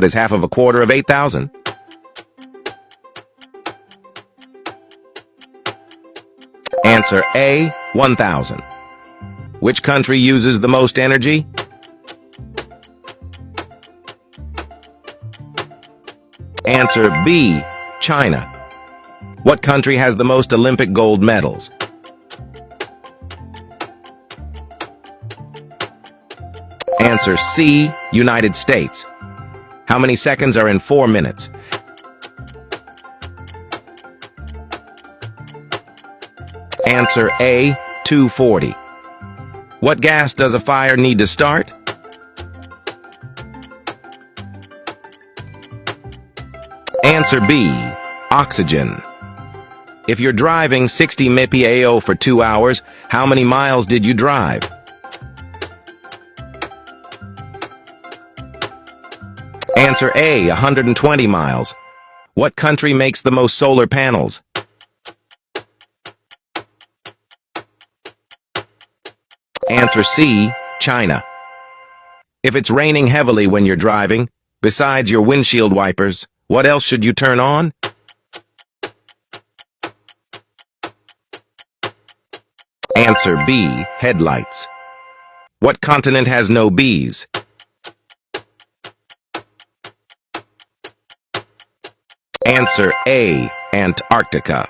What is half of a quarter of 8,000? Answer A, 1,000. Which country uses the most energy? Answer B, China. What country has the most Olympic gold medals? Answer C, United States. How many seconds are in 4 minutes? Answer A, 240. What gas does a fire need to start? Answer B, oxygen. If you're driving 60 mph for 2 hours, how many miles did you drive? Answer A, 120 miles. What country makes the most solar panels? Answer C, China. If it's raining heavily when you're driving, besides your windshield wipers, what else should you turn on? Answer B, headlights. What continent has no bees? Answer A, Antarctica.